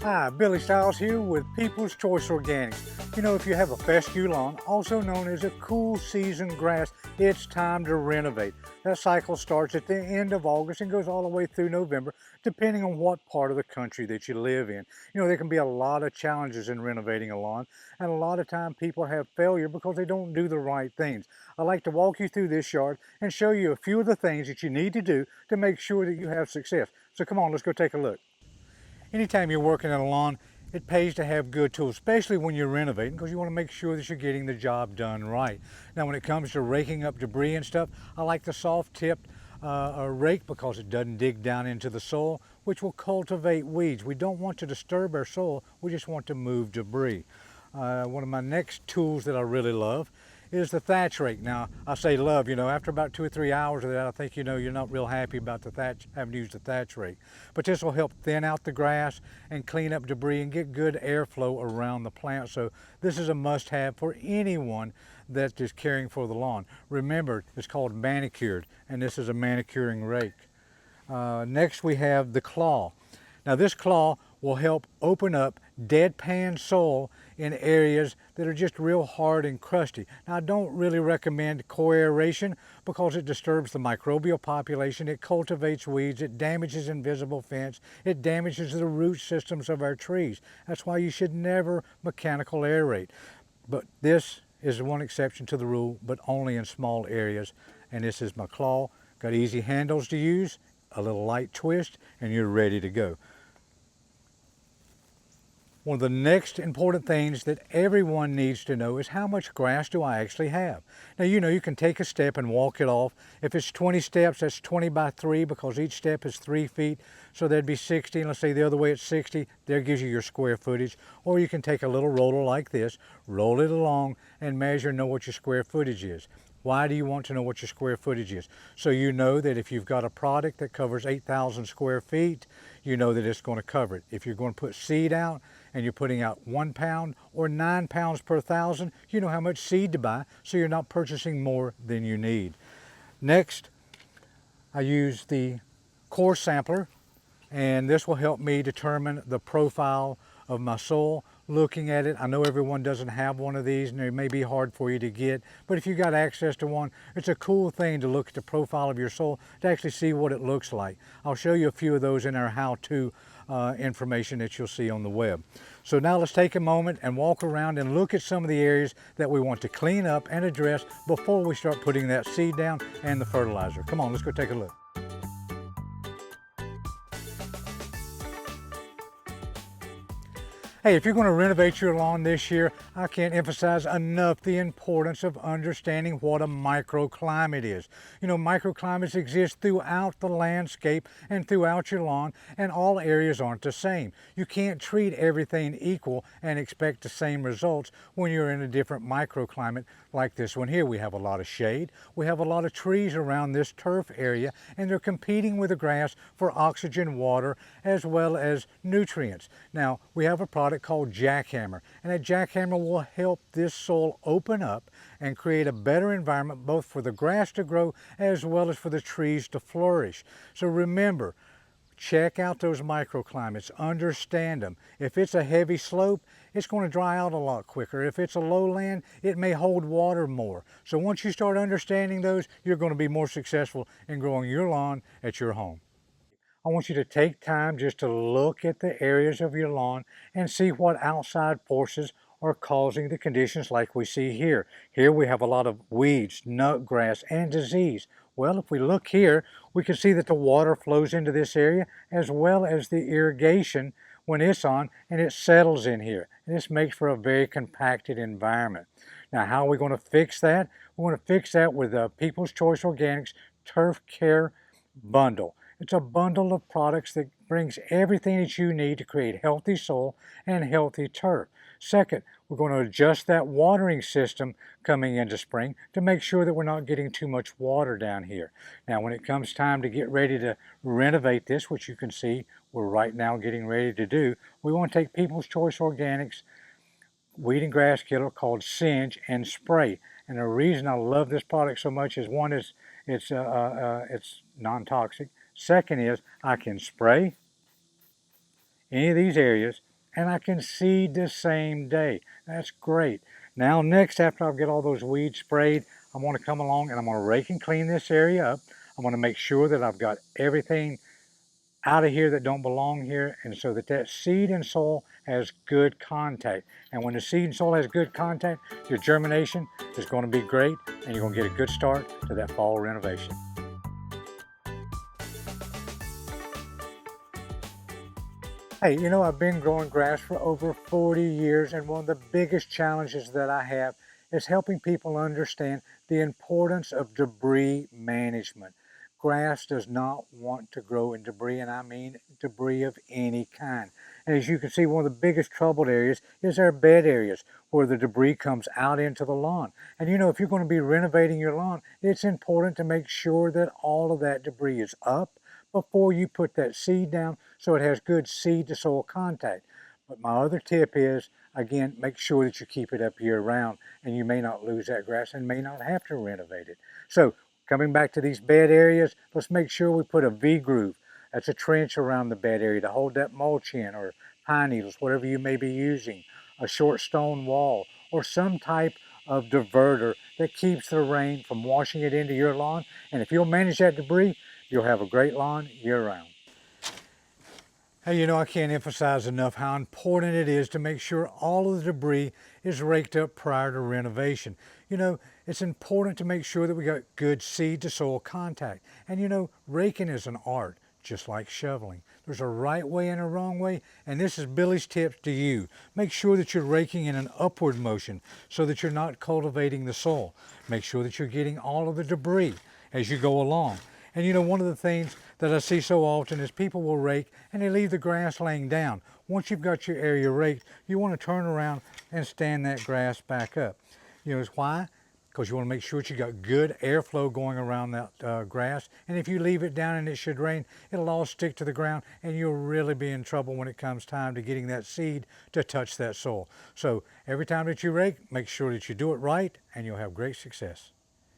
Hi, Billy Stiles here with People's Choice Organics. You know, if you have a fescue lawn, also known as a cool season grass, it's time to renovate. That cycle starts at the end of August and goes all the way through November, depending on what part of the country that you live in. You know, there can be a lot of challenges in renovating a lawn, and a lot of time people have failure because they don't do the right things. I'd like to walk you through this yard and show you a few of the things that you need to do to make sure that you have success. So come on, let's go take a look. Anytime you're working on a lawn, it pays to have good tools, especially when you're renovating, because you want to make sure that you're getting the job done right. Now, when it comes to raking up debris and stuff, I like the soft-tipped rake because it doesn't dig down into the soil, which will cultivate weeds. We don't want to disturb our soil, we just want to move debris. One of my next tools that I really love is the thatch rake. Now, I say love, you know, after about 2 or 3 hours of that, I think, you know, you're not real happy about the thatch, having used the thatch rake. But this will help thin out the grass and clean up debris and get good airflow around the plant. So this is a must-have for anyone that is caring for the lawn. Remember, it's called manicured, and this is a manicuring rake. Next, we have the claw. Now, this claw will help open up dead pan soil in areas that are just real hard and crusty. Now, I don't really recommend co-aeration because it disturbs the microbial population, it cultivates weeds, it damages invisible fence, it damages the root systems of our trees. That's why you should never mechanical aerate. But this is one exception to the rule, but only in small areas. And this is my claw. Got easy handles to use, a little light twist, and you're ready to go. One of the next important things that everyone needs to know is how much grass do I actually have? Now, you know, you can take a step and walk it off. If it's 20 steps, that's 20 by 3 because each step is 3 feet. So that'd be 60, and let's say the other way it's 60. There gives you your square footage. Or you can take a little roller like this, roll it along, and measure and know what your square footage is. Why do you want to know what your square footage is? So you know that if you've got a product that covers 8,000 square feet, you know that it's going to cover it. If you're going to put seed out and you're putting out 1 pound or 9 pounds per thousand, you know how much seed to buy, so you're not purchasing more than you need. Next, I use the core sampler, and this will help me determine the profile of my soil. Looking at it, I know everyone doesn't have one of these and it may be hard for you to get, but if you got access to one, it's a cool thing to look at the profile of your soil to actually see what it looks like. I'll show you a few of those in our how-to information that you'll see on the web. So now let's take a moment and walk around and look at some of the areas that we want to clean up and address before we start putting that seed down and the fertilizer. Come on, let's go take a look. Hey, if you're going to renovate your lawn this year, I can't emphasize enough the importance of understanding what a microclimate is. You know, microclimates exist throughout the landscape and throughout your lawn, and all areas aren't the same. You can't treat everything equal and expect the same results when you're in a different microclimate like this one here. We have a lot of shade, we have a lot of trees around this turf area, and they're competing with the grass for oxygen, water, as well as nutrients. Now, we have a product called Jackhammer, and a jackhammer will help this soil open up and create a better environment both for the grass to grow as well as for the trees to flourish. So remember, check out those microclimates, understand them. If it's a heavy slope, it's going to dry out a lot quicker. If it's a lowland, it may hold water more. So once you start understanding those, you're going to be more successful in growing your lawn at your home. I want you to take time just to look at the areas of your lawn and see what outside forces are causing the conditions like we see here. Here we have a lot of weeds, nut grass, and disease. Well, if we look here, we can see that the water flows into this area as well as the irrigation when it's on, and it settles in here. And this makes for a very compacted environment. Now, how are we going to fix that? We're going to fix that with the People's Choice Organics Turf Care Bundle. It's a bundle of products that brings everything that you need to create healthy soil and healthy turf. Second, we're going to adjust that watering system coming into spring to make sure that we're not getting too much water down here. Now, when it comes time to get ready to renovate this, which you can see we're right now getting ready to do, we want to take People's Choice Organics weed and grass killer called Singe and spray. And the reason I love this product so much is one is it's non-toxic. Second is I can spray any of these areas and I can seed the same day. That's great. Now next, after I get all those weeds sprayed, I'm going to come along and I'm going to rake and clean this area up. I'm going to make sure that I've got everything out of here that don't belong here, and so that seed and soil has good contact. And when the seed and soil has good contact, your germination is going to be great, and you're going to get a good start to that fall renovation. Hey, you know, I've been growing grass for over 40 years, and one of the biggest challenges that I have is helping people understand the importance of debris management. Grass does not want to grow in debris, and I mean debris of any kind. And as you can see, one of the biggest troubled areas is our bed areas where the debris comes out into the lawn. And you know, if you're going to be renovating your lawn, it's important to make sure that all of that debris is up before you put that seed down so it has good seed to soil contact. But my other tip is, again, make sure that you keep it up year round, and you may not lose that grass and may not have to renovate it. So coming back to these bed areas, let's make sure we put a V-groove. That's a trench around the bed area to hold that mulch in, or pine needles, whatever you may be using, a short stone wall, or some type of diverter that keeps the rain from washing it into your lawn. And if you'll manage that debris, you'll have a great lawn year-round. Hey, you know, I can't emphasize enough how important it is to make sure all of the debris is raked up prior to renovation. You know, it's important to make sure that we got good seed to soil contact. And you know, raking is an art, just like shoveling. There's a right way and a wrong way, and this is Billy's tips to you. Make sure that you're raking in an upward motion so that you're not cultivating the soil. Make sure that you're getting all of the debris as you go along. And you know, one of the things that I see so often is people will rake and they leave the grass laying down. Once you've got your area raked, you want to turn around and stand that grass back up. You know why? Because you want to make sure that you got good airflow going around that grass. And if you leave it down and it should rain, it'll all stick to the ground, and you'll really be in trouble when it comes time to getting that seed to touch that soil. So every time that you rake, make sure that you do it right, and you'll have great success.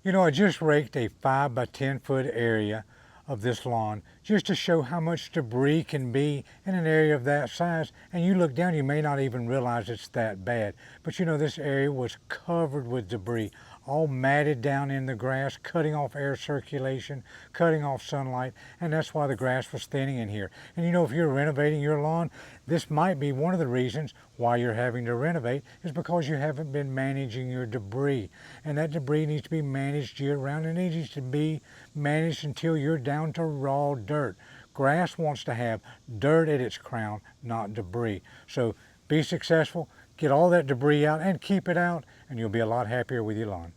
You know, I just raked a 5 by 10 foot area of this lawn just to show how much debris can be in an area of that size. And you look down, you may not even realize it's that bad. But you know, this area was covered with debris, all matted down in the grass, cutting off air circulation, cutting off sunlight, and that's why the grass was thinning in here. And you know, if you're renovating your lawn, this might be one of the reasons why you're having to renovate, is because you haven't been managing your debris. And that debris needs to be managed year round, and it needs to be managed until you're down to raw dirt. Grass wants to have dirt at its crown, not debris. So be successful, get all that debris out and keep it out, and you'll be a lot happier with your lawn.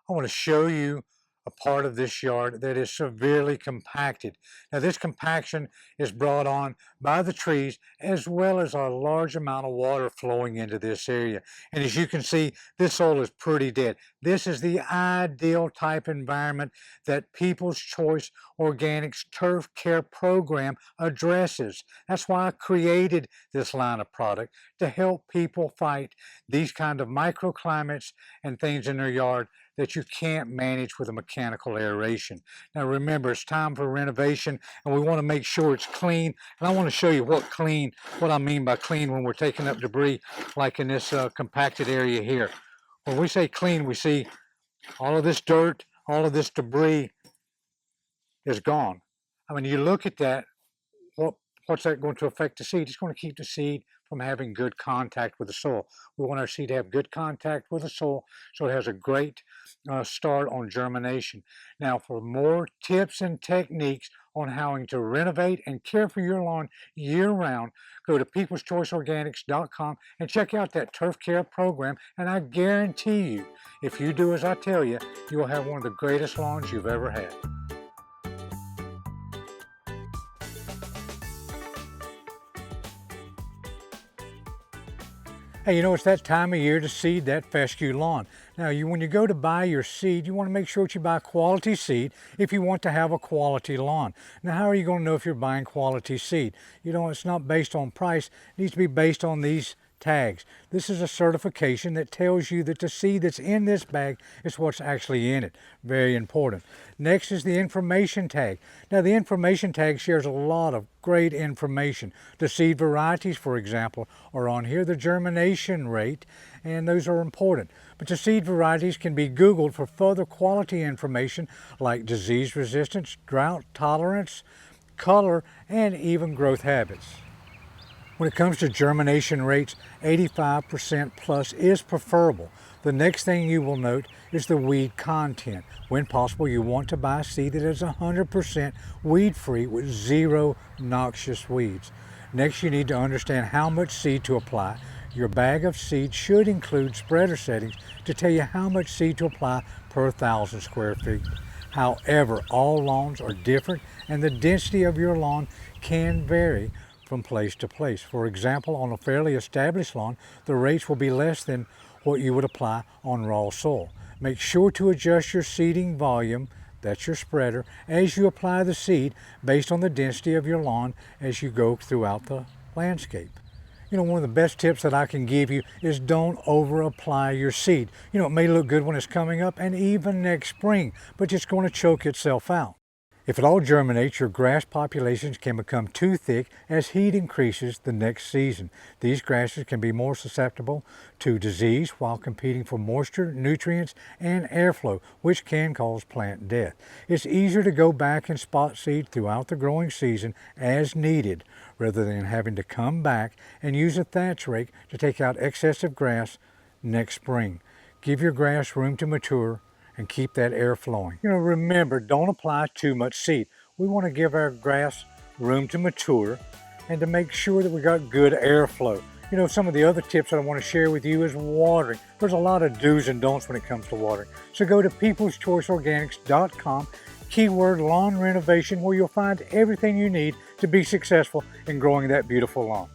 I want to show you a part of this yard that is severely compacted. Now this compaction is brought on by the trees, as well as a large amount of water flowing into this area. And as you can see, this soil is pretty dead. This is the ideal type environment that People's Choice Organics Turf Care Program addresses. That's why I created this line of product, to help people fight these kind of microclimates and things in their yard that you can't manage with a mechanical aeration. Now remember, it's time for renovation, and we want to make sure it's clean. And I want to show you what I mean by clean when we're taking up debris, like in this compacted area here. When we say clean, we see all of this dirt, all of this debris is gone. I mean, you look at that, what, what's that going to affect the seed? It's going to keep the seed from having good contact with the soil. We want our seed to have good contact with the soil so it has a great start on germination. Now, for more tips and techniques on how to renovate and care for your lawn year-round, go to peopleschoiceorganics.com and check out that turf care program. And I guarantee you, if you do as I tell you, you will have one of the greatest lawns you've ever had. Hey, you know, it's that time of year to seed that fescue lawn. Now, when you go to buy your seed, you want to make sure that you buy quality seed if you want to have a quality lawn. Now, how are you going to know if you're buying quality seed? You know, it's not based on price. It needs to be based on these tags. This is a certification that tells you that the seed that's in this bag is what's actually in it. Very important. Next is the information tag. Now the information tag shares a lot of great information. The seed varieties, for example, are on here, the germination rate, and those are important. But the seed varieties can be Googled for further quality information like disease resistance, drought tolerance, color, and even growth habits. When it comes to germination rates, 85% plus is preferable. The next thing you will note is the weed content. When possible, you want to buy seed that is 100% weed-free with zero noxious weeds. Next, you need to understand how much seed to apply. Your bag of seed should include spreader settings to tell you how much seed to apply per 1,000 square feet. However, all lawns are different and the density of your lawn can vary from place to place. For example, on a fairly established lawn, the rates will be less than what you would apply on raw soil. Make sure to adjust your seeding volume, that's your spreader, as you apply the seed based on the density of your lawn as you go throughout the landscape. One of the best tips that I can give you is don't over apply your seed. It may look good when it's coming up and even next spring, but it's going to choke itself out. If it all germinates, your grass populations can become too thick as heat increases the next season. These grasses can be more susceptible to disease while competing for moisture, nutrients, and airflow, which can cause plant death. It's easier to go back and spot seed throughout the growing season as needed, rather than having to come back and use a thatch rake to take out excessive grass next spring. Give your grass room to mature and keep that air flowing. Remember, don't apply too much seed. We want to give our grass room to mature and to make sure that we got good airflow. Some of the other tips that I want to share with you is watering. There's a lot of do's and don'ts when it comes to watering. So go to peopleschoiceorganics.com, keyword lawn renovation, where you'll find everything you need to be successful in growing that beautiful lawn.